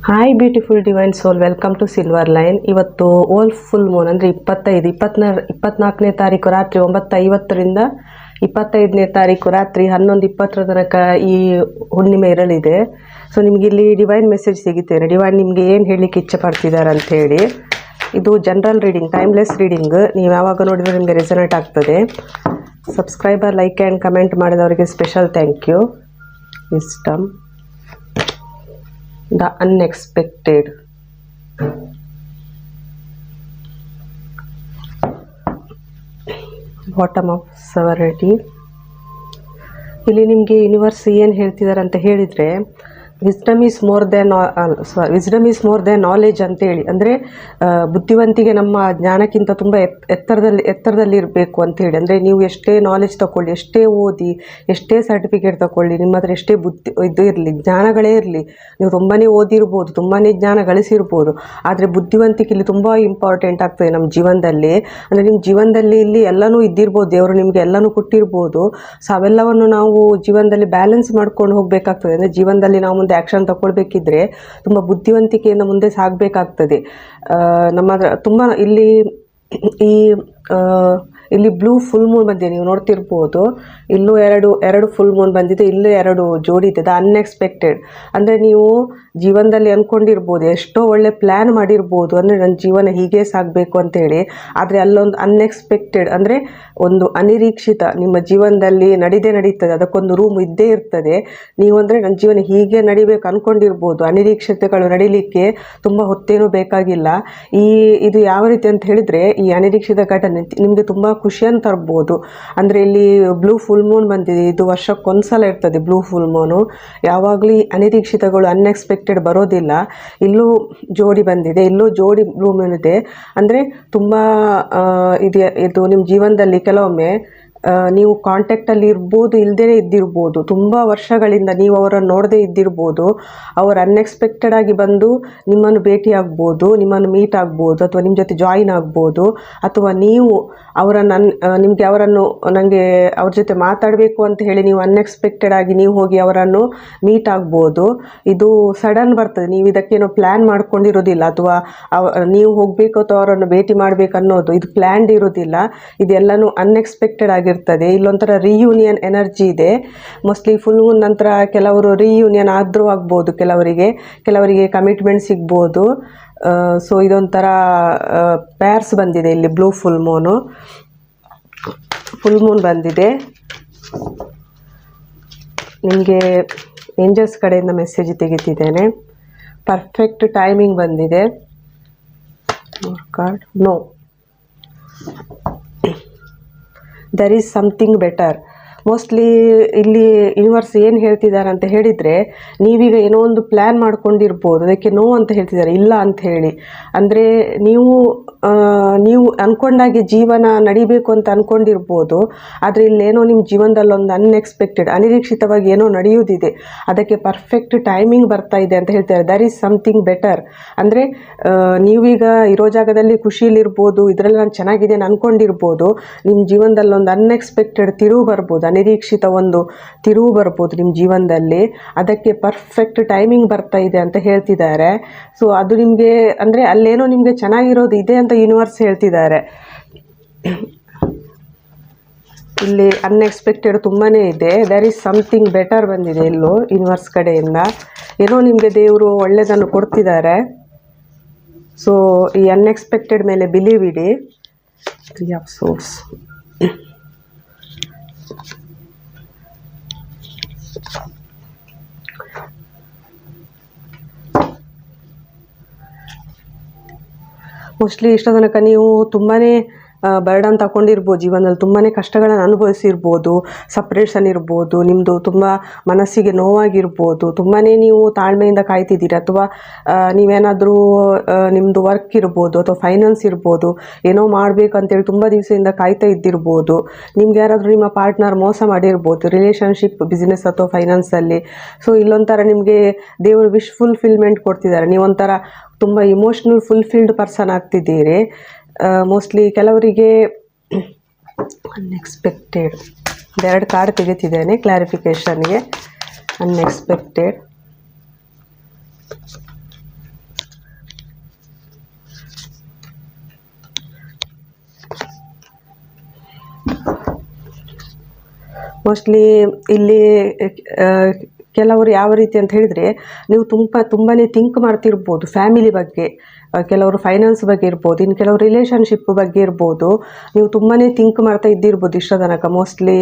Hi beautiful divine soul, welcome to Silver Line. ಇವತ್ತು ಓಲ್ full Moon ಅಂದರೆ 24ನೇ ತಾರೀಕು ರಾತ್ರಿ 9:50ರಿಂದ 25ನೇ ತಾರೀಕು ರಾತ್ರಿ 11:20 ತನಕ ಈ ಹುಣ್ಣಿಮೆ ಇರಲಿದೆ. ಸೊ ನಿಮಗೆ ಇಲ್ಲಿ ಡಿವೈನ್ ಮೆಸೇಜ್ ಸಿಗುತ್ತೇನೆ. ಡಿವೈನ್ ನಿಮಗೆ ಏನು ಹೇಳಲಿಕ್ಕೆ ಇಚ್ಛೆ ಪಡ್ತಿದ್ದಾರೆ ಅಂಥೇಳಿ. ಇದು ಜನರಲ್ ರೀಡಿಂಗ್, ಟೈಮ್ಲೆಸ್ ರೀಡಿಂಗ್. ನೀವು ಯಾವಾಗ ನೋಡಿದರೆ ನಿಮಗೆ ರೆಸನೇಟ್ ಆಗ್ತದೆ. ಸಬ್ಸ್ಕ್ರೈಬರ್, ಲೈಕ್ ಆ್ಯಂಡ್ ಕಮೆಂಟ್ ಮಾಡಿದವರಿಗೆ special thank you. Wisdom, the unexpected. Bottom of severity. ಇಲ್ಲಿ ನಿಮಗೆ ಯೂನಿವರ್ಸ್ ಏನು ಹೇಳ್ತಿದ್ದಾರೆ ಅಂತ ಹೇಳಿದರೆ, wisdom is more than knowledge ಅಂತೇಳಿ. ಅಂದರೆ ಬುದ್ಧಿವಂತಿಗೆ ನಮ್ಮ ಜ್ಞಾನಕ್ಕಿಂತ ತುಂಬ ಎತ್ತರದಲ್ಲಿ ಇರಬೇಕು ಅಂಥೇಳಿ. ಅಂದರೆ ನೀವು ಎಷ್ಟೇ ನಾಲೆಜ್ ತಗೊಳ್ಳಿ, ಎಷ್ಟೇ ಓದಿ, ಎಷ್ಟೇ ಸರ್ಟಿಫಿಕೇಟ್ ತಗೊಳ್ಳಿ, ನಿಮ್ಮ ಹತ್ರ ಎಷ್ಟೇ ಇದು ಇರಲಿ, ಜ್ಞಾನಗಳೇ ಇರಲಿ, ನೀವು ತುಂಬಾ ಓದಿರ್ಬೋದು, ತುಂಬಾ ಜ್ಞಾನ ಗಳಿಸಿರ್ಬೋದು, ಆದರೆ ಬುದ್ಧಿವಂತಿಕೆ ಇಲ್ಲಿ ತುಂಬ ಇಂಪಾರ್ಟೆಂಟ್ ಆಗ್ತದೆ ನಮ್ಮ ಜೀವನದಲ್ಲಿ. ಅಂದರೆ ನಿಮ್ಮ ಜೀವನದಲ್ಲಿ ಇಲ್ಲಿ ಎಲ್ಲನೂ ಇದ್ದಿರ್ಬೋದು, ದೇವರು ನಿಮಗೆ ಎಲ್ಲನೂ ಕೊಟ್ಟಿರ್ಬೋದು. ಸೊ ಅವೆಲ್ಲವನ್ನು ನಾವು ಜೀವನದಲ್ಲಿ ಬ್ಯಾಲೆನ್ಸ್ ಮಾಡ್ಕೊಂಡು ಹೋಗಬೇಕಾಗ್ತದೆ. ಅಂದರೆ ಜೀವನದಲ್ಲಿ ನಾವು ಮುಂದೆ ಆ್ಯಕ್ಷನ್ ತಗೊಳ್ಬೇಕಿದ್ರೆ ತುಂಬ ಬುದ್ಧಿವಂತಿಕೆಯಿಂದ ಮುಂದೆ ಸಾಗಬೇಕಾಗ್ತದೆ. ನಮ್ಮ ತುಂಬ ಇಲ್ಲಿ ಬ್ಲೂ ಫುಲ್ ಮೂನ್ ಬಂದಿದೆ, ನೀವು ನೋಡ್ತಿರ್ಬೋದು. ಇಲ್ಲೂ ಎರಡು ಫುಲ್ ಮೂನ್ ಬಂದಿದೆ, ಇಲ್ಲೂ 2 ಜೋಡಿ ಇದೆ. ದ ಅನ್ಎಕ್ಸ್ಪೆಕ್ಟೆಡ್ ಅಂದರೆ ನೀವು ಜೀವನದಲ್ಲಿ ಅಂದ್ಕೊಂಡಿರ್ಬೋದು, ಎಷ್ಟೋ ಒಳ್ಳೆ ಪ್ಲ್ಯಾನ್ ಮಾಡಿರ್ಬೋದು, ಅಂದರೆ ನನ್ನ ಜೀವನ ಹೀಗೆ ಸಾಗಬೇಕು ಅಂತೇಳಿ. ಆದರೆ ಅಲ್ಲೊಂದು ಅನ್ಎಕ್ಸ್ಪೆಕ್ಟೆಡ್ ಅಂದರೆ ಒಂದು ಅನಿರೀಕ್ಷಿತ ನಿಮ್ಮ ಜೀವನದಲ್ಲಿ ನಡೀತದೆ. ಅದಕ್ಕೊಂದು ರೂಮ್ ಇದ್ದೇ ಇರ್ತದೆ. ನೀವು ಅಂದರೆ ನನ್ನ ಜೀವನ ಹೀಗೆ ನಡಿಬೇಕು ಅಂದ್ಕೊಂಡಿರ್ಬೋದು. ಅನಿರೀಕ್ಷತೆಗಳು ನಡೀಲಿಕ್ಕೆ ತುಂಬ ಹೊತ್ತೇನೂ ಬೇಕಾಗಿಲ್ಲ. ಇದು ಯಾವ ರೀತಿ ಅಂತ ಹೇಳಿದರೆ, ಈ ಅನಿರೀಕ್ಷಿತ ಘಟನೆ ನಿಮಗೆ ತುಂಬ ಖುಷಿಯನ್ನು ತರ್ಬೋದು. ಅಂದರೆ ಇಲ್ಲಿ ಬ್ಲೂ ಫುಲ್ ಮೂನ್ ಬಂದಿದೆ, ಇದು ವರ್ಷಕ್ಕೊಂದ್ಸಲ ಇರ್ತದೆ ಬ್ಲೂ ಫುಲ್ ಮೂನು. ಯಾವಾಗಲೂ ಅನಿರೀಕ್ಷಿತಗಳು ಅನ್ಎಕ್ಸ್ಪೆಕ್ಟೆಡ್ ಬರೋದಿಲ್ಲ. ಇಲ್ಲೂ ಜೋಡಿ ಬಂದಿದೆ, ಇಲ್ಲೂ ಜೋಡಿ ಬ್ಲೂ ಮೂನ್ ಇದೆ. ಅಂದರೆ ತುಂಬ ಇದು ನಿಮ್ಮ ಜೀವನದಲ್ಲಿ ಕೆಲವೊಮ್ಮೆ ನೀವು ಕಾಂಟ್ಯಾಕ್ಟಲ್ಲಿ ಇರ್ಬೋದು, ಇಲ್ಲದೇ ಇದ್ದಿರ್ಬೋದು. ತುಂಬ ವರ್ಷಗಳಿಂದ ನೀವು ಅವರನ್ನು ನೋಡದೇ ಇದ್ದಿರ್ಬೋದು. ಅವರು ಅನ್ಎಕ್ಸ್ಪೆಕ್ಟೆಡ್ ಆಗಿ ಬಂದು ನಿಮ್ಮನ್ನು ಭೇಟಿ ಆಗ್ಬೋದು, ನಿಮ್ಮನ್ನು ಮೀಟ್ ಆಗ್ಬೋದು, ಅಥವಾ ನಿಮ್ಮ ಜೊತೆ ಜಾಯಿನ್ ಆಗ್ಬೋದು. ಅಥವಾ ನೀವು ನನಗೆ ಅವ್ರ ಜೊತೆ ಮಾತಾಡಬೇಕು ಅಂತ ಹೇಳಿ ನೀವು ಅನ್ಎಕ್ಸ್ಪೆಕ್ಟೆಡ್ ಆಗಿ ನೀವು ಹೋಗಿ ಅವರನ್ನು ಮೀಟ್ ಆಗ್ಬೋದು. ಇದು ಸಡನ್ ಬರ್ತದೆ, ನೀವು ಇದಕ್ಕೇನೋ ಪ್ಲ್ಯಾನ್ ಮಾಡ್ಕೊಂಡಿರೋದಿಲ್ಲ. ಅಥವಾ ನೀವು ಹೋಗಬೇಕು ಅಥವಾ ಅವರನ್ನು ಭೇಟಿ ಮಾಡಬೇಕು ಅನ್ನೋದು ಇದು ಪ್ಲ್ಯಾನ್ಡ್ ಇರೋದಿಲ್ಲ. ಇದೆಲ್ಲನೂ ಅನ್ಎಕ್ಸ್ಪೆಕ್ಟೆಡ್ ಆಗಿರ್ತದೆ. ಇಲ್ಲೊಂಥರ ರಿಯೂನಿಯನ್ ಎನರ್ಜಿ ಇದೆ. ಮೋಸ್ಟ್ಲಿ ಫುಲ್ ಮೂನ್ ನಂತರ ಕೆಲವರು ರಿಯೂನಿಯನ್ ಆದರೂ ಆಗ್ಬೋದು, ಕೆಲವರಿಗೆ ಕಮಿಟ್ಮೆಂಟ್ ಸಿಗ್ಬೋದು. ಸೊ ಇದೊಂಥರ ಪ್ಯಾರ್ಸ್ ಬಂದಿದೆ. ಇಲ್ಲಿ ಬ್ಲೂ ಫುಲ್ ಮೂನ್ ಬಂದಿದೆ. ನಿಮಗೆ ಏಂಜಲ್ಸ್ ಕಡೆಯಿಂದ ಮೆಸೇಜ್ ತೆಗಿತಿದ್ದೇನೆ. ಪರ್ಫೆಕ್ಟ್ ಟೈಮಿಂಗ್ ಬಂದಿದೆ. No, there is something better. Mostly ಇಲ್ಲಿ ಯೂನಿವರ್ಸ್ ಏನು ಹೇಳ್ತಿದ್ದಾರೆ ಅಂತ ಹೇಳಿದರೆ, ನೀವೀಗ ಏನೋ ಒಂದು ಪ್ಲ್ಯಾನ್ ಮಾಡ್ಕೊಂಡಿರ್ಬೋದು, ಅದಕ್ಕೆ ನೋ ಅಂತ ಹೇಳ್ತಿದ್ದಾರೆ, ಇಲ್ಲ ಅಂತ ಹೇಳಿ. ಅಂದರೆ ನೀವು ಅಂದ್ಕೊಂಡಾಗೆ ಜೀವನ ನಡಿಬೇಕು ಅಂತ ಅಂದ್ಕೊಂಡಿರ್ಬೋದು. ಆದರೆ ಇಲ್ಲೇನೋ ನಿಮ್ಮ ಜೀವನದಲ್ಲಿ ಒಂದು ಅನಿರೀಕ್ಷಿತವಾಗಿ ಏನೋ ನಡೆಯುವುದಿದೆ, ಅದಕ್ಕೆ ಪರ್ಫೆಕ್ಟ್ ಟೈಮಿಂಗ್ ಬರ್ತಾ ಇದೆ ಅಂತ ಹೇಳ್ತಾರೆ. There is something better. ಅಂದರೆ ನೀವೀಗ ಇರೋ ಜಾಗದಲ್ಲಿ ಖುಷಿಲಿರ್ಬೋದು, ಇದರಲ್ಲಿ ನಾನು ಚೆನ್ನಾಗಿದೆ ಅಂದ್ಕೊಂಡಿರ್ಬೋದು. ನಿಮ್ಮ ಜೀವನದಲ್ಲಿ ಒಂದು ಅನ್ಎಕ್ಸ್ಪೆಕ್ಟೆಡ್ ತಿರುವು ಬರ್ಬೋದು, ಅನಿರೀಕ್ಷಿತ ಒಂದು ತಿರುವು ಬರ್ಬೋದು ನಿಮ್ಮ ಜೀವನದಲ್ಲಿ. ಅದಕ್ಕೆ ಪರ್ಫೆಕ್ಟ್ ಟೈಮಿಂಗ್ ಬರ್ತಾ ಇದೆ ಅಂತ ಹೇಳ್ತಿದ್ದಾರೆ. ಸೊ ಅದು ನಿಮಗೆ ಅಂದರೆ ಅಲ್ಲೇನೋ ನಿಮಗೆ ಚೆನ್ನಾಗಿರೋದು ಇದೆ ಅಂತ ಯೂನಿವರ್ಸ್ ಹೇಳ್ತಿದ್ದಾರೆ. ಇಲ್ಲಿ ಅನ್ಎಕ್ಸ್ಪೆಕ್ಟೆಡ್ ತುಂಬಾ ಇದೆ. ದರ್ ಈಸ್ ಸಮಥಿಂಗ್ ಬೆಟರ್ ಬಂದಿದೆ ಇಲ್ಲೂ ಯೂನಿವರ್ಸ್ ಕಡೆಯಿಂದ. ಏನೋ ನಿಮಗೆ ದೇವರು ಒಳ್ಳೆಯದನ್ನು ಕೊಡ್ತಿದ್ದಾರೆ. ಸೊ ಈ ಅನ್ಎಕ್ಸ್ಪೆಕ್ಟೆಡ್ ಮೇಲೆ believe ED. 3 of swords. Mostly ಇಷ್ಟ ತನಕ ನೀವು ತುಂಬಾ ಬರ್ಡನ್ ತಗೊಂಡಿರ್ಬೋದು, ಜೀವನದಲ್ಲಿ ತುಂಬಾ ಕಷ್ಟಗಳನ್ನು ಅನುಭವಿಸಿರ್ಬೋದು, ಸಪ್ರೇಷನ್ ಇರ್ಬೋದು, ನಿಮ್ಮದು ತುಂಬ ಮನಸ್ಸಿಗೆ ನೋವಾಗಿರ್ಬೋದು, ತುಂಬಾ ನೀವು ತಾಳ್ಮೆಯಿಂದ ಕಾಯ್ತಿದ್ದೀರಿ. ಅಥವಾ ನೀವೇನಾದರೂ ನಿಮ್ಮದು ವರ್ಕ್ ಇರ್ಬೋದು, ಅಥವಾ ಫೈನಾನ್ಸ್ ಇರ್ಬೋದು, ಏನೋ ಮಾಡಬೇಕು ಅಂತೇಳಿ ತುಂಬ ದಿವಸದಿಂದ ಕಾಯ್ತಾ ಇದ್ದಿರ್ಬೋದು. ನಿಮ್ಗೆ ಯಾರಾದರೂ ನಿಮ್ಮ ಪಾರ್ಟ್ನರ್ ಮೋಸ ಮಾಡಿರ್ಬೋದು, ರಿಲೇಷನ್ಶಿಪ್, ಬಿಸ್ನೆಸ್ ಅಥವಾ ಫೈನಾನ್ಸಲ್ಲಿ. ಸೊ ಇಲ್ಲೊಂಥರ ನಿಮಗೆ ದೇವರು ವಿಶ್ ಫುಲ್ಫಿಲ್ಮೆಂಟ್ ಕೊಡ್ತಿದ್ದಾರೆ. ನೀವೊಂಥರ ತುಂಬ ಇಮೋಷ್ನಲ್ ಫುಲ್ಫಿಲ್ಡ್ ಪರ್ಸನ್ ಆಗ್ತಿದ್ದೀರಿ. ಮೋಸ್ಟ್ಲಿ ಕೆಲವರಿಗೆ ಅನ್ಎಕ್ಸ್ಪೆಕ್ಟೆಡ್ 2 ಕಾರ್ಡ್ ತೆಗಿತಿದ್ದೇನೆ ಕ್ಲಾರಿಫಿಕೇಷನ್ಗೆ. ಅನ್ಎಕ್ಸ್ಪೆಕ್ಟೆಡ್ ಮೋಸ್ಟ್ಲಿ ಇಲ್ಲಿ ಆ, ಕೆಲವರು ಯಾವ ರೀತಿ ಅಂತ ಹೇಳಿದರೆ, ನೀವು ತುಂಬಾ ಥಿಂಕ್ ಮಾಡ್ತಿರ್ಬೋದು ಫ್ಯಾಮಿಲಿ ಬಗ್ಗೆ, ಕೆಲವರು ಫೈನಾನ್ಸ್ ಬಗ್ಗೆ ಇರ್ಬೋದು, ಇನ್ನು ಕೆಲವರು ರಿಲೇಷನ್ಶಿಪ್ ಬಗ್ಗೆ ಇರ್ಬೋದು. ನೀವು ತುಂಬಾ ಥಿಂಕ್ ಮಾಡ್ತಾ ಇದ್ದಿರ್ಬೋದು ಇಷ್ಟ ತನಕ. ಮೋಸ್ಟ್ಲಿ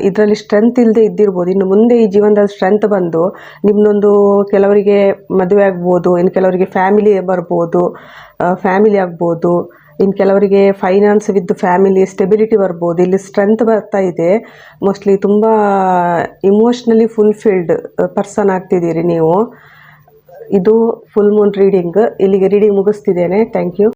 ಇದರಲ್ಲಿ ಸ್ಟ್ರೆಂತ್ ಇಲ್ಲದೆ ಇದ್ದಿರ್ಬೋದು. ಇನ್ನು ಮುಂದೆ ಈ ಜೀವನದಲ್ಲಿ ಸ್ಟ್ರೆಂತ್ ಬಂದು ನಿಮ್ಮದೊಂದು, ಕೆಲವರಿಗೆ ಮದುವೆ ಆಗ್ಬೋದು, ಇನ್ನು ಕೆಲವರಿಗೆ ಫ್ಯಾಮಿಲಿ ಬರ್ಬೋದು, ಫ್ಯಾಮಿಲಿ ಆಗ್ಬೋದು, ಇನ್ನು ಕೆಲವರಿಗೆ ಫೈನಾನ್ಸ್ ವಿತ್ ಫ್ಯಾಮಿಲಿ ಸ್ಟೆಬಿಲಿಟಿ ಬರ್ಬೋದು. ಇಲ್ಲಿ ಸ್ಟ್ರೆಂತ್ ಬರ್ತಾ ಇದೆ. ಮೋಸ್ಟ್ಲಿ ತುಂಬ ಇಮೋಷ್ನಲಿ ಫುಲ್ಫಿಲ್ಡ್ ಪರ್ಸನ್ ಆಗ್ತಿದ್ದೀರಿ ನೀವು. ಇದು ಫುಲ್ ಮೂನ್ ರೀಡಿಂಗ್. ಇಲ್ಲಿಗೆ ರೀಡಿಂಗ್ ಮುಗಿಸ್ತಿದ್ದೇನೆ. Thank you.